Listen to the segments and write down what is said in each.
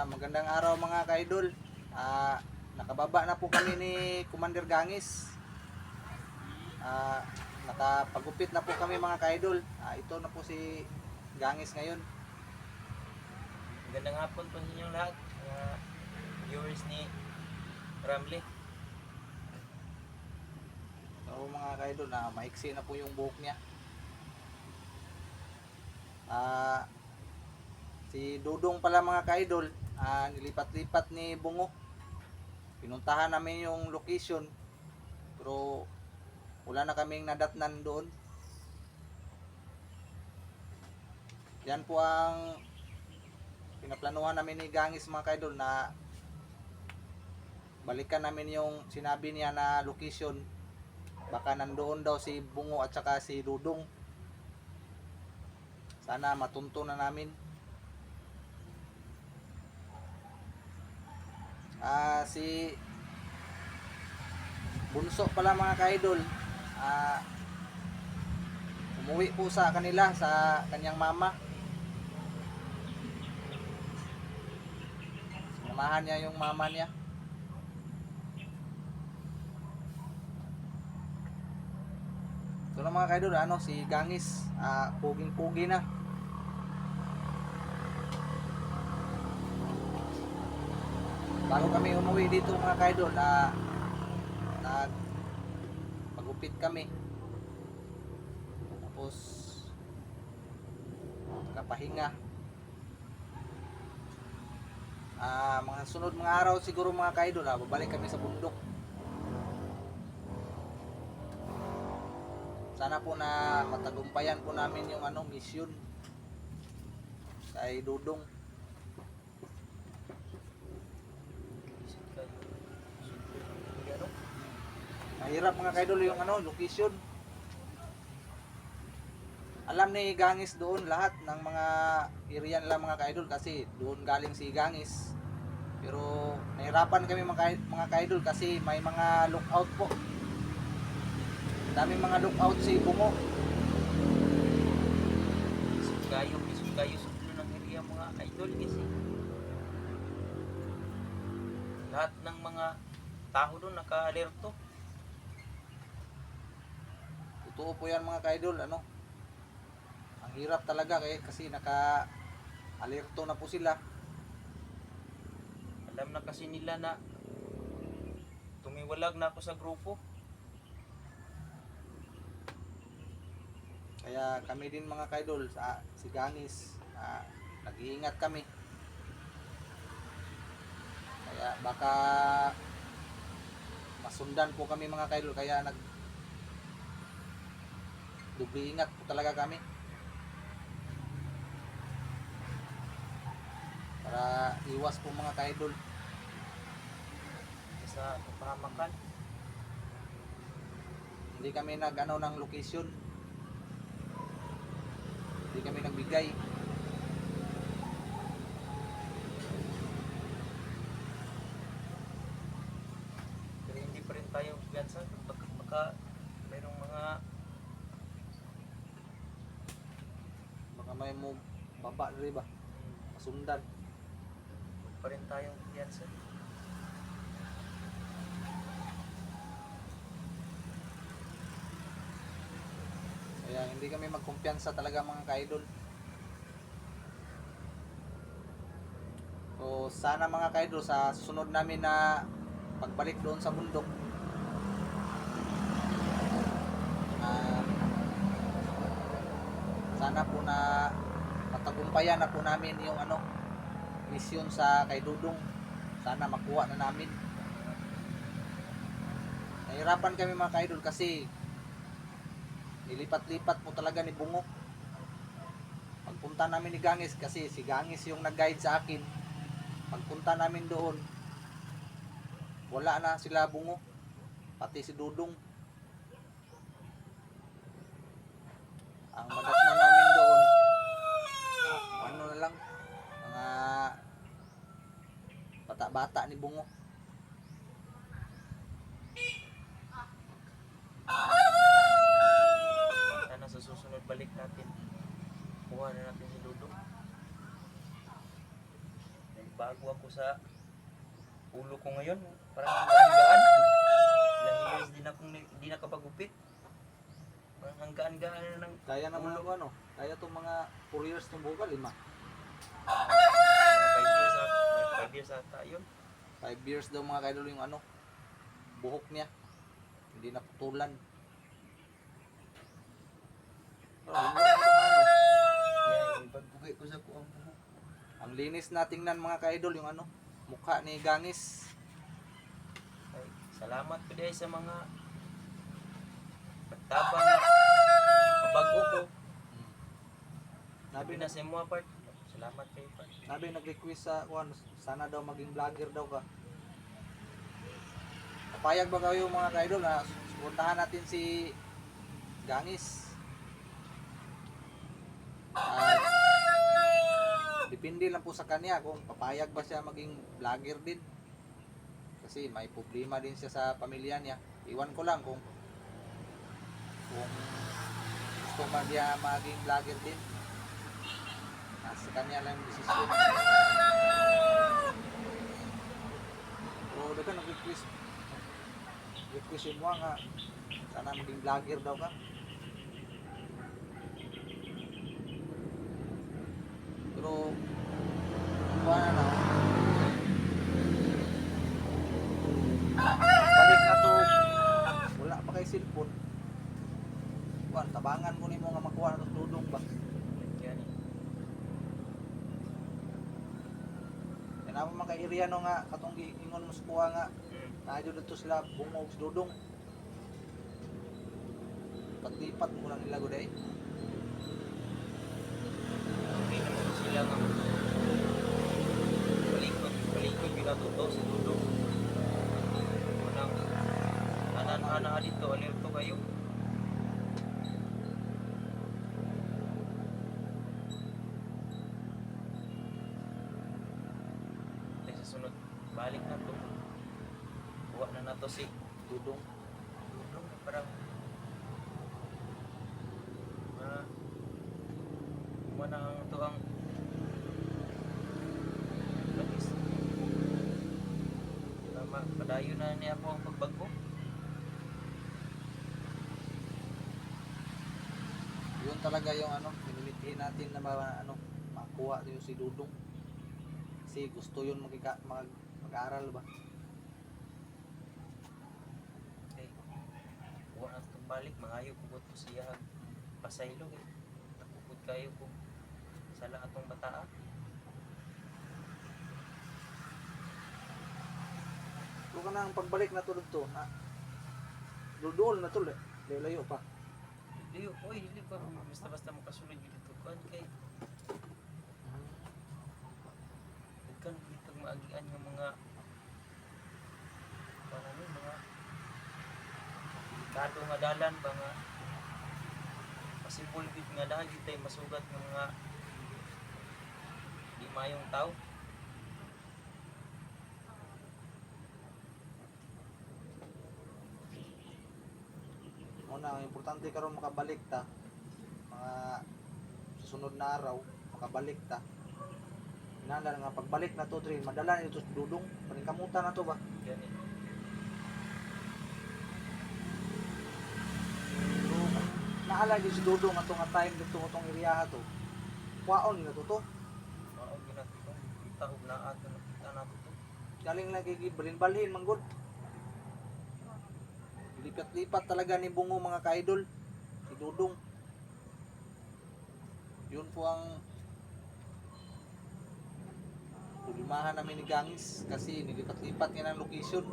Magandang araw mga ka-idol. Nakababa na po kami ni Commander Gangis. Nakapagupit na po kami mga ka-idol. Ito na po si Gangis ngayon. Magandang hapon po sa inyong lahat, mga viewers ni Ramli. So mga ka-idol, maiksi na po yung buhok niya. Si Dudong pala mga ka-idol, nilipat-lipat ni Bungo. Pinuntahan namin yung location, pero wala na kaming nadatnan doon. Yan po ang pinaplanuhan namin ni Gangis mga ka-idol, na balikan namin yung sinabi niya na location. Baka nandoon daw si Bungo at saka si Dudong. Sana matunto na namin. Si Bunso pala mga ka-idol, umuwi po sa kanila, sa kanyang mama. Sinamahan niya yung mama niya. So na mga ka-idol, si Gangis, puging-pugi na. Bago kami umuwi dito mga ka-idol, nagpagupit kami. Tapos nakapahinga. Mga sunod mga araw siguro mga ka-idol, babalik kami sa bundok. Sana po na matagumpayan po namin yung mission kay Dudong. Mahirap mga ka-idol yung location. Alam ni Gangis doon lahat ng mga area nila mga ka-idol, kasi doon galing si Gangis. Pero nahirapan kami mga ka-idol kasi may mga lookout po. Daming mga lookout si Bungo. Kayo sudlo ng area mga idol kasi lahat ng mga tao doon naka-alerto. Totoo po yan mga ka-idol, ang hirap talaga kasi naka-alerto na po sila. Alam na kasi nila na tumiwalag na ako sa grupo. Kaya kami din mga ka-idol, si Gangis, nag-iingat kami. Kaya baka masundan po kami mga ka-idol, kaya doble ingat po talaga kami. Para iwas po mga ka-idol. Sa kapahamakan. Hindi kami ng location. Hindi kami nagbigay. Pero hindi pa rin tayo piyansa baka mayroong mga Baka may mo baba rin ba? Masundan. pa rin tayong piyansa. Kaya hindi kami magkumpiyansa talaga mga ka-idol. So sana mga ka-idol, sa susunod namin na pagbalik doon sa bundok, sana po na matagumpayan na po namin yung mission sa kay Dudong. Sana makuha na namin. Nahirapan kami mga ka-idol kasi nilipat-lipat po talaga ni Bungo. Pagpunta namin ni Gangis, kasi si Gangis yung nag-guide sa akin. Pagpunta namin doon, wala na sila Bungo, pati si Dudong. Ang madatnan namin doon, na lang, mga bata-bata ni Bungo. Sana sa susunod balik natin kuha na natin si Dudong. bago ako sa ulo ko ngayon. Parang ang gaan-gaan. Ilang years din akong hindi nakapagupit. Parang ang gaan-gaan na ng Kaya naman ang ano, kaya itong mga 4 years itong buka, 5. 5 years ata. 5 years ata yun. 5 years daw mga kaidol yung ano, buhok niya. Hindi naputulan. Pero hindi naman itong ano. Yan, pagpugay ko sa kuang buhok. Ang linis na tingnan mga kaidol yung ano, mukha ni Gangis. Ay, salamat po dahil sa mga pagtabang mabago ko. Nabi Sabi na sa mga part. Salamat kayo part. Nabi nag-request sa kuan, sana daw maging vlogger daw ka. Papayag ba kayo mga kaidol na suportahan natin si Gangis? At depende lang po sa kanya kung papayag ba siya maging vlogger din. Kasi may problema din siya sa pamilya niya. Iwan ko lang kung gusto ba niya maging vlogger din. Nasa kanya lang yung desisyon. So, daga nag-request mo nga sana maging vlogger daw ka. Pero kuha na balik na to, wala pa kay cellphone. Kuha, tabangan ko ni mo nga makuha na to tudong ba. Yan eh. Kaya naman mga area no nga katong ingon mo sa kuha nga naadyo dito sila bungog sa dudong. Pag-lipat mo lang nila guday. Okay naman sila nga. Balikod ginatuto sa dudong. Unang anan-ana dito, alerto kayo. Sa sunod, balik na to. Buwa na to si Dudong. dudong na parang mana ang to ang labis. Tama, padayo na niya po ang pagbago. Yun talaga yung ano, minimitiin natin na makuha yung si Dudong. Kasi gusto yun mag-aaral ba. Okay. Buwa na itong balik, mangayo ko po siya pasaylog eh. Nakupod kayo po sa lahat ng bataa. Kung ka na ang pagbalik na tulad to, ha? Doon na to, layo pa. Dili, oy, dili pa basta-basta makasulod dito kan kay kan dito maagian yung mga ano mga delikado nga dalan ba nga possible bit nga dahil tay masugat ng mga di mayong tao. Una, ang importante karon makabalik ta. Mga susunod na araw, makabalik ta. Inanda nga pagbalik na to, Trin, madala nito sa Dudong. Paningkamutan na to ba? Gani. So, naalala din si Dudong atong nga time dito itong area to. Kwaon na to to. Mao ginatito kita og naa to nakita nato to. Galing lagi balin-balhin manggod. Lipat-lipat talaga ni Bungo mga ka-idol. Si Dudong. Yun po ang problemahan namin ni Gangis kasi nilipat-lipat niya ng location.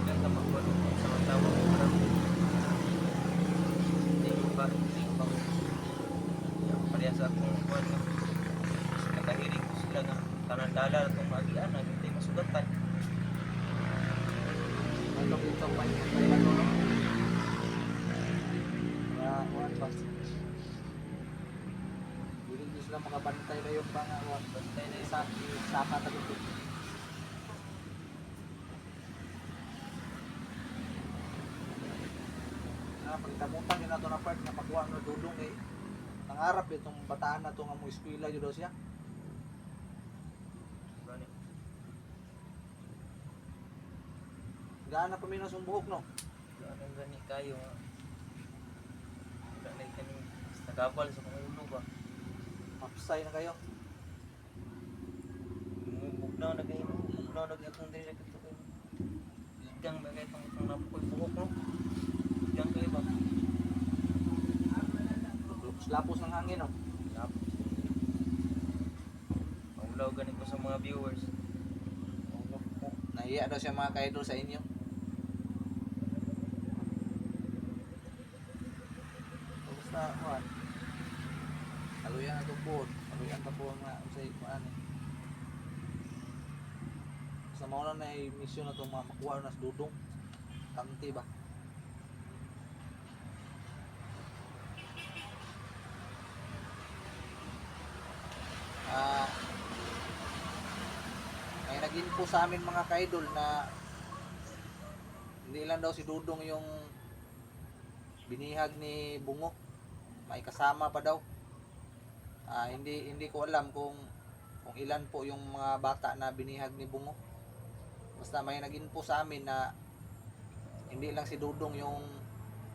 Ganda magbalong sa tawag parang itong dito pa yung ano, no? Kaya, kuhan ba? Hindi sila makabantay na yung mga kuhan. Bantay na isaka na dito. Pagtamutan din nato na part na pagkuha na dudong eh. Nangarap itong bataan na ito nga mo eskwela yun daw siya. Gani. Gaan na paminos yung buhok no? Gani kayo nga. Wala na kaning nagabal sa mga ulo ba. Mapsay na kayo. Bugnaw na kayo. Bugnaw na kayo kung dili ito kayo. Igang ba kayo itong napoy buhok no? Igang kayo ba? Lapos ng hangin no? Tapos. Maulaw ganit ko sa mga viewers. Maulaw po. Nahiya daw siya mga ka-idol sa inyo. Basta kuhan. Haluyan na ito po. Haluyan na po nga sa ikuan eh. Sa mauna na mission na itong makuha na sa dudong. Tanti ba? May nag-info sa amin mga ka-idol na hindi lang daw si Dudong yung binihag ni Bungo, may kasama pa daw. Hindi ko alam kung ilan po yung mga bata na binihag ni Bungo. Basta may nag-info sa amin na hindi lang si Dudong yung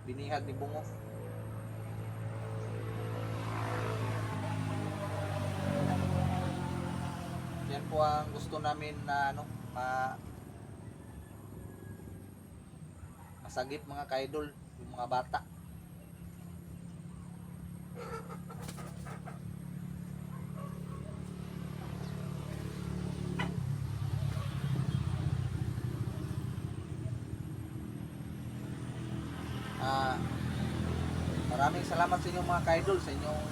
binihag ni Bungo. Yan po ang gusto namin na masagip mga ka-idol, yung mga bata. Maraming salamat sa inyong mga ka-idol sa inyong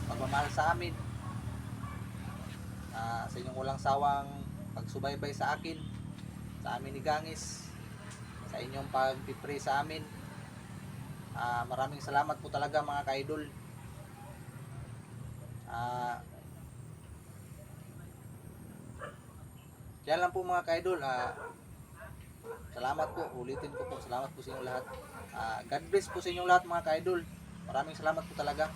pagmamahal sa amin. Sa inyong walang sawang pagsubaybay sa akin, sa amin ni Gangis, sa inyong pag-pray sa amin. Maraming salamat po talaga mga ka-idol. Kaya lang po mga ka-idol, salamat po, ulitin ko po, salamat po sa inyong lahat. God bless po sa inyong lahat mga ka-idol. Maraming salamat po talaga.